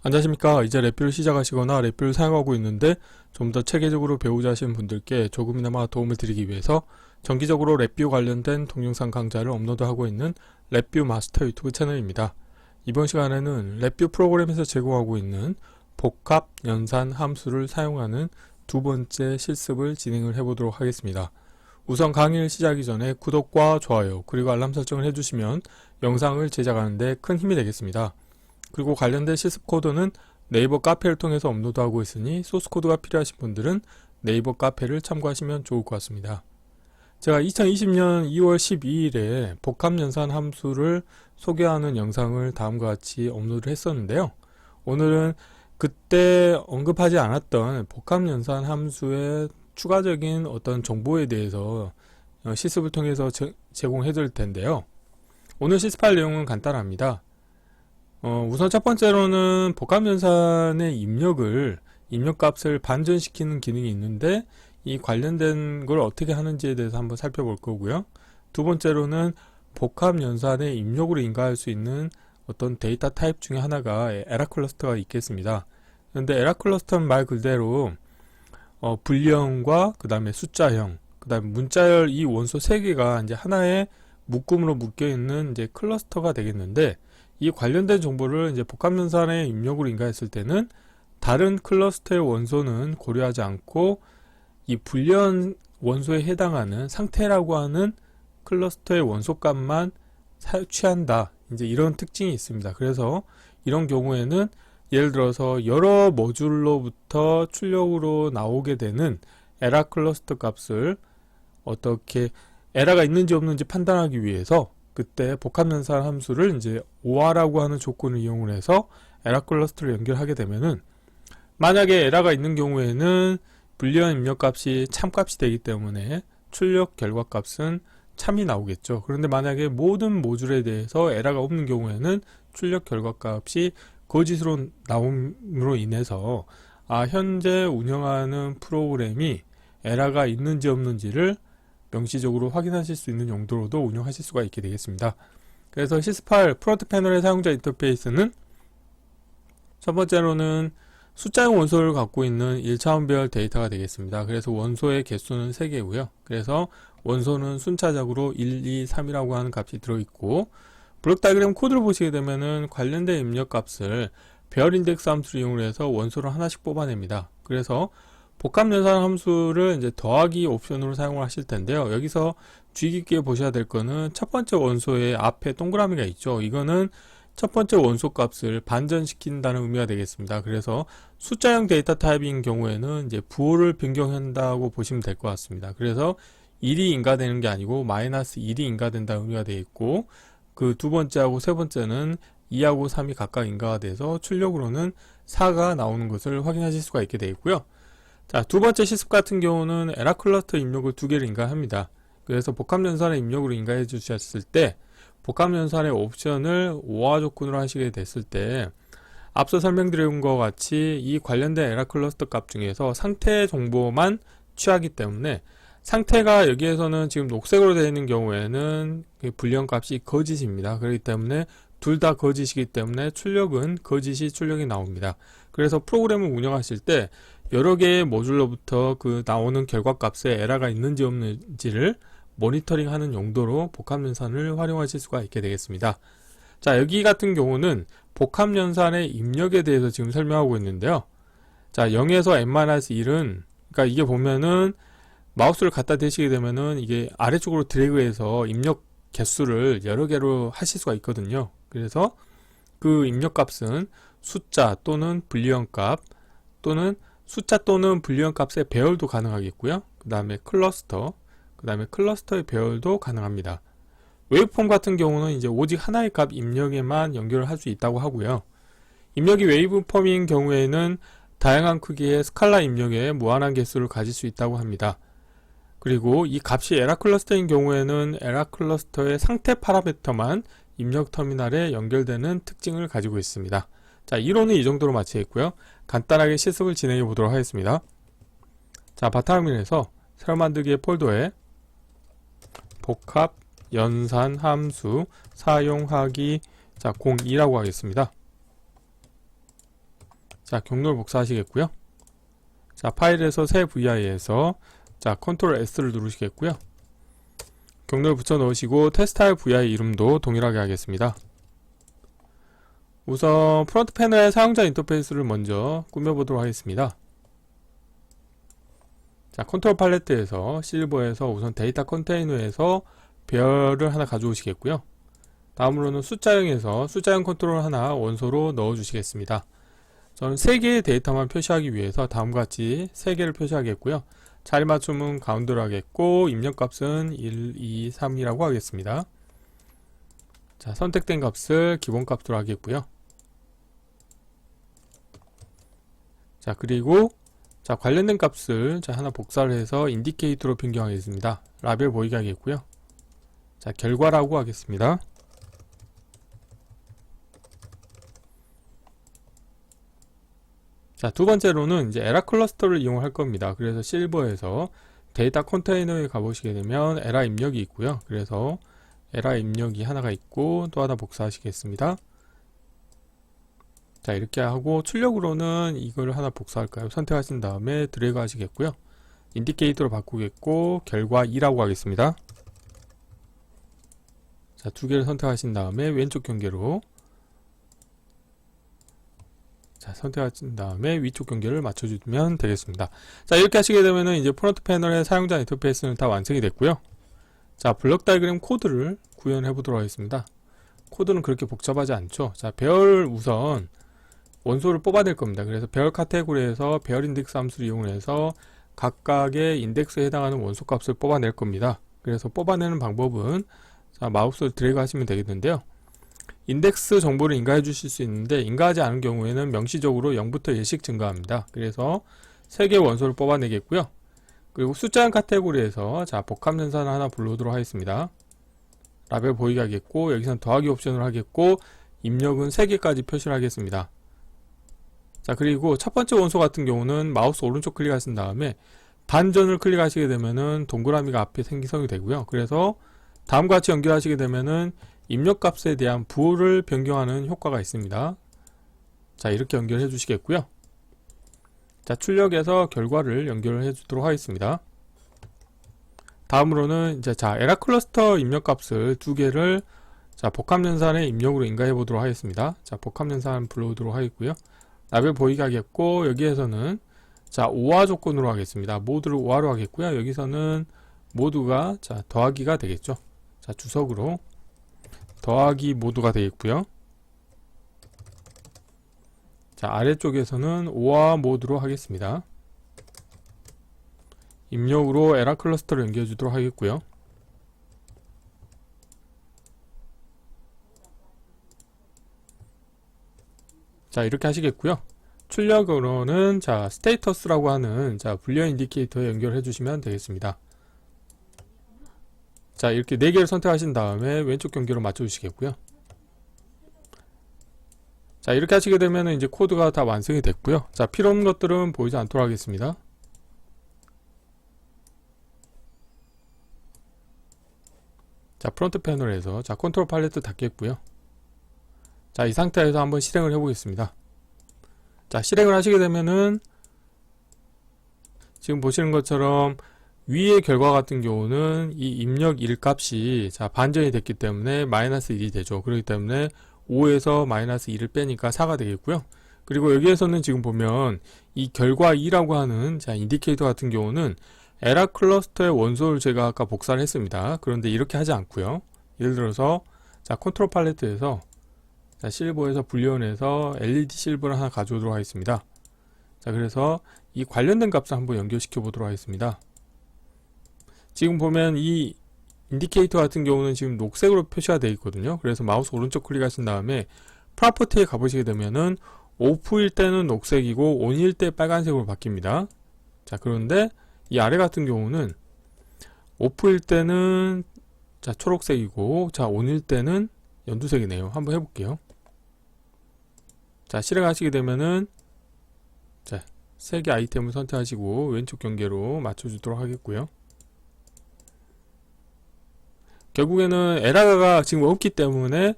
안녕하십니까. 이제 랩뷰를 시작하시거나 랩뷰를 사용하고 있는데 좀 더 체계적으로 배우자 하시는 분들께 조금이나마 도움을 드리기 위해서 정기적으로 랩뷰 관련된 동영상 강좌를 업로드하고 있는 랩뷰 마스터 유튜브 채널입니다. 이번 시간에는 랩뷰 프로그램에서 제공하고 있는 복합, 연산 함수를 사용하는 두 번째 실습을 진행을 해보도록 하겠습니다. 우선 강의를 시작하기 전에 구독과 좋아요 그리고 알람 설정을 해주시면 영상을 제작하는 데 큰 힘이 되겠습니다. 그리고 관련된 실습 코드는 네이버 카페를 통해서 업로드하고 있으니 소스 코드가 필요하신 분들은 네이버 카페를 참고하시면 좋을 것 같습니다. 제가 2020년 2월 12일에 복합연산 함수를 소개하는 영상을 다음과 같이 업로드를 했었는데요. 오늘은 그때 언급하지 않았던 복합연산 함수의 추가적인 어떤 정보에 대해서 실습을 통해서 제공해 드릴 텐데요. 오늘 실습할 내용은 간단합니다. 우선 첫 번째로는 복합연산의 입력값을 반전시키는 기능이 있는데 이 관련된 걸 어떻게 하는지에 대해서 한번 살펴볼 거고요. 두 번째로는 복합연산의 입력으로 인가할 수 있는 어떤 데이터 타입 중에 하나가 에라 클러스터가 있겠습니다. 그런데 에라 클러스터는 말 그대로 불리형과 그 다음에 숫자형, 그 다음에 문자열 이 원소 3개가 이제 하나의 묶음으로 묶여 있는 이제 클러스터가 되겠는데 이 관련된 정보를 이제 복합연산의 입력으로 인가했을 때는 다른 클러스터의 원소는 고려하지 않고 이 불리한 원소에 해당하는 상태라고 하는 클러스터의 원소값만 취한다. 이제 이런 특징이 있습니다. 그래서 이런 경우에는 예를 들어서 여러 모듈로부터 출력으로 나오게 되는 에라 클러스터 값을 어떻게 에라가 있는지 없는지 판단하기 위해서 그때 복합연산 함수를 이제 OR라고 하는 조건을 이용을 해서 에라 클러스터를 연결하게 되면은 만약에 에라가 있는 경우에는 불리한 입력값이 참값이 되기 때문에 출력 결과값은 참이 나오겠죠. 그런데 만약에 모든 모듈에 대해서 에라가 없는 경우에는 출력 결과값이 거짓으로 나옴으로 인해서 현재 운영하는 프로그램이 에라가 있는지 없는지를 명시적으로 확인하실 수 있는 용도로도 운영하실 수가 있게 되겠습니다. 그래서 실습할 프론트 패널의 사용자 인터페이스는 첫 번째로는 숫자형 원소를 갖고 있는 1차원별 데이터가 되겠습니다. 그래서 원소의 개수는 3개고요. 그래서 원소는 순차적으로 1, 2, 3이라고 하는 값이 들어있고 블록 다이그램 코드를 보시게 되면은 관련된 입력값을 배열 인덱스 함수를 이용해서 원소를 하나씩 뽑아냅니다. 그래서 복합연산 함수를 이제 더하기 옵션으로 사용을 하실 텐데요. 여기서 주의 깊게 보셔야 될 거는 첫 번째 원소의 앞에 동그라미가 있죠. 이거는 첫 번째 원소 값을 반전시킨다는 의미가 되겠습니다. 그래서 숫자형 데이터 타입인 경우에는 이제 부호를 변경한다고 보시면 될 것 같습니다. 그래서 1이 인가되는 게 아니고 마이너스 1이 인가된다는 의미가 되겠고 그 두 번째하고 세 번째는 2하고 3이 각각 인가가 돼서 출력으로는 4가 나오는 것을 확인하실 수가 있게 되겠고요. 자, 두 번째 실습 같은 경우는 에라 클러스터 입력을 2개를 인가합니다. 그래서 복합연산의 입력으로 인가해 주셨을 때 복합연산의 옵션을 OR 조건으로 하시게 됐을 때 앞서 설명드린 것과 같이 이 관련된 에라 클러스터 값 중에서 상태 정보만 취하기 때문에 상태가 여기에서는 지금 녹색으로 되어 있는 경우에는 불리한 값이 거짓입니다. 그렇기 때문에 둘 다 거짓이기 때문에 출력은 거짓이 출력이 나옵니다. 그래서 프로그램을 운영하실 때 여러 개의 모듈로부터 그 나오는 결과값에 에러가 있는지 없는지를 모니터링 하는 용도로 복합연산을 활용하실 수가 있게 되겠습니다. 자, 여기 같은 경우는 복합연산의 입력에 대해서 지금 설명하고 있는데요. 자, 0에서 n-1은 그러니까 이게 보면은 마우스를 갖다 대시게 되면은 이게 아래쪽으로 드래그해서 입력 개수를 여러 개로 하실 수가 있거든요. 그래서 그 입력값은 숫자 또는 불리한 값 또는 숫자 또는 불리한 값의 배열도 가능하겠고요. 그 다음에 클러스터, 그 다음에 클러스터의 배열도 가능합니다. 웨이브폼 같은 경우는 이제 오직 하나의 값 입력에만 연결을 할 수 있다고 하고요. 입력이 웨이브폼인 경우에는 다양한 크기의 스칼라 입력에 무한한 개수를 가질 수 있다고 합니다. 그리고 이 값이 에라 클러스터인 경우에는 에라 클러스터의 상태 파라미터만 입력 터미널에 연결되는 특징을 가지고 있습니다. 자, 이론은 이 정도로 마치겠고요. 간단하게 실습을 진행해 보도록 하겠습니다. 자, 바탕화면에서 새로 만들기의 폴더에 복합 연산 함수 사용하기 02라고 하겠습니다. 자, 경로를 복사하시겠고요. 자, 파일에서 새 VI에서 자, 컨트롤 S를 누르시겠고요. 경로를 붙여 넣으시고 테스트할 VI 이름도 동일하게 하겠습니다. 우선 프론트 패널의 사용자 인터페이스를 먼저 꾸며보도록 하겠습니다. 자, 컨트롤 팔레트에서 실버에서 우선 데이터 컨테이너에서 별을 하나 가져오시겠고요. 다음으로는 숫자형에서 숫자형 컨트롤 하나 원소로 넣어 주시겠습니다. 저는 3개의 데이터만 표시하기 위해서 다음과 같이 3개를 표시하겠고요. 자리 맞춤은 가운데로 하겠고 입력값은 1, 2, 3이라고 하겠습니다. 자, 선택된 값을 기본값으로 하겠고요. 자, 그리고 자, 관련된 값을 자, 하나 복사를 해서 인디케이터로 변경하겠습니다. 라벨 보이게 하겠고요. 자, 결과라고 하겠습니다. 자, 두 번째로는 이제 에라 클러스터를 이용할 겁니다. 그래서 실버에서 데이터 컨테이너에 가보시게 되면 에라 입력이 있고요. 그래서 에라 입력이 하나가 있고 또 하나 복사하시겠습니다. 자, 이렇게 하고 출력으로는 이걸 하나 복사할까요? 선택하신 다음에 드래그 하시겠고요. 인디케이터로 바꾸겠고 결과 2라고 하겠습니다. 자, 두 개를 선택하신 다음에 왼쪽 경계로 자, 선택하신 다음에 위쪽 경계를 맞춰주면 되겠습니다. 자, 이렇게 하시게 되면은 이제 프론트 패널의 사용자 인터페이스는 다 완성이 됐고요. 자, 블럭 다이그램 코드를 구현해 보도록 하겠습니다. 코드는 그렇게 복잡하지 않죠. 자, 별 우선 원소를 뽑아낼 겁니다. 그래서 별 카테고리에서 별 인덱스 함수를 이용해서 각각의 인덱스에 해당하는 원소 값을 뽑아낼 겁니다. 그래서 뽑아내는 방법은 자, 마우스를 드래그 하시면 되겠는데요. 인덱스 정보를 인가해 주실 수 있는데 인가하지 않은 경우에는 명시적으로 0부터 1씩 증가합니다. 그래서 3개의 원소를 뽑아내겠고요. 그리고 숫자형 카테고리에서 자, 복합연산을 하나 불러오도록 하겠습니다. 라벨 보이게 하겠고 여기선 더하기 옵션을 하겠고 입력은 3개까지 표시를 하겠습니다. 자, 그리고 첫 번째 원소 같은 경우는 마우스 오른쪽 클릭하신 다음에 반전을 클릭하시게 되면은 동그라미가 앞에 생성이 되고요. 그래서 다음과 같이 연결하시게 되면은 입력값에 대한 부호를 변경하는 효과가 있습니다. 자, 이렇게 연결해 주시겠고요. 자, 출력해서 결과를 연결해 주도록 하겠습니다. 다음으로는 이제 자, 에라 클러스터 입력값을 2개를 자, 복합연산의 입력으로 인가해 보도록 하겠습니다. 자, 복합연산 불러오도록 하겠고요. 라벨 보이게 하겠고 여기에서는 자, 오화 조건으로 하겠습니다. 모두를 오화로 하겠고요. 여기서는 모두가 자, 더하기가 되겠죠. 자, 주석으로 더하기 모두가 되겠고요. 자, 아래쪽에서는 오화 모드로 하겠습니다. 입력으로 에라 클러스터를 연결해 주도록 하겠고요. 자, 이렇게 하시겠고요. 출력으로는 자, 스테이터스라고 하는 자, 불리언 인디케이터에 연결해 주시면 되겠습니다. 자, 이렇게 4개를 선택하신 다음에 왼쪽 경계로 맞춰 주시겠고요. 자, 이렇게 하시게 되면 이제 코드가 다 완성이 됐고요. 자, 필요 없는 것들은 보이지 않도록 하겠습니다. 자, 프론트 패널에서 자, 컨트롤 팔레트 닫겠고요. 자, 이 상태에서 한번 실행을 해 보겠습니다. 자, 실행을 하시게 되면은 지금 보시는 것처럼 위의 결과 같은 경우는 이 입력 1 값이 자, 반전이 됐기 때문에 마이너스 1이 되죠. 그렇기 때문에 5에서 마이너스 1을 빼니까 4가 되겠고요. 그리고 여기에서는 지금 보면 이 결과 2라고 하는 자, 인디케이터 같은 경우는 에라 클러스터의 원소를 제가 아까 복사를 했습니다. 그런데 이렇게 하지 않고요. 예를 들어서 자, 컨트롤 팔레트에서 자, 실버에서 불리언에서 LED 실버를 하나 가져오도록 하겠습니다. 자, 그래서 이 관련된 값을 한번 연결시켜 보도록 하겠습니다. 지금 보면 이 인디케이터 같은 경우는 지금 녹색으로 표시가 되어 있거든요. 그래서 마우스 오른쪽 클릭하신 다음에 프로퍼티에 가보시게 되면은 오프일 때는 녹색이고 온일 때 빨간색으로 바뀝니다. 자, 그런데 이 아래 같은 경우는 오프일 때는 자, 초록색이고 자, 온일 때는 연두색이네요. 한번 해볼게요. 자, 실행하시게 되면은 자, 3개 아이템을 선택하시고 왼쪽 경계로 맞춰주도록 하겠고요. 결국에는 에라가 지금 없기 때문에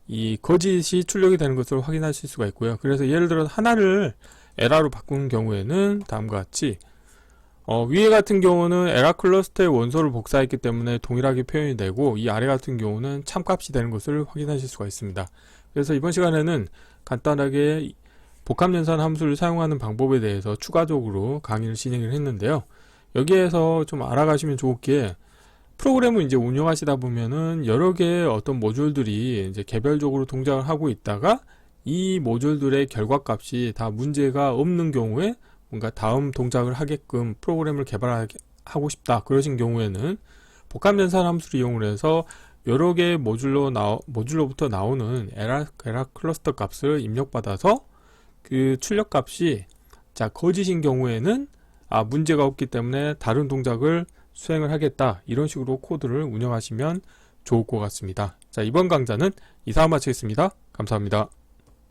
이 거짓이 출력이 되는 것을 확인하실 수가 있고요. 그래서 예를 들어 하나를 에라로 바꾸는 경우에는 다음과 같이 위에 같은 경우는 에라 클러스터의 원소를 복사했기 때문에 동일하게 표현이 되고, 이 아래 같은 경우는 참값이 되는 것을 확인하실 수가 있습니다. 그래서 이번 시간에는 간단하게 복합연산 함수를 사용하는 방법에 대해서 추가적으로 강의를 진행을 했는데요. 여기에서 좀 알아가시면 좋을 게, 프로그램을 이제 운영하시다 보면은 여러 개의 어떤 모듈들이 이제 개별적으로 동작을 하고 있다가 이 모듈들의 결과값이 다 문제가 없는 경우에 뭔가 다음 동작을 하게끔 프로그램을 개발하고 싶다, 그러신 경우에는 복합연산 함수를 이용을 해서 여러 개의 모듈로부터 나오는 에라 클러스터 값을 입력받아서 그 출력 값이 거짓인 경우에는 문제가 없기 때문에 다른 동작을 수행을 하겠다, 이런 식으로 코드를 운영하시면 좋을 것 같습니다. 이번 강좌는 이상 마치겠습니다. 감사합니다.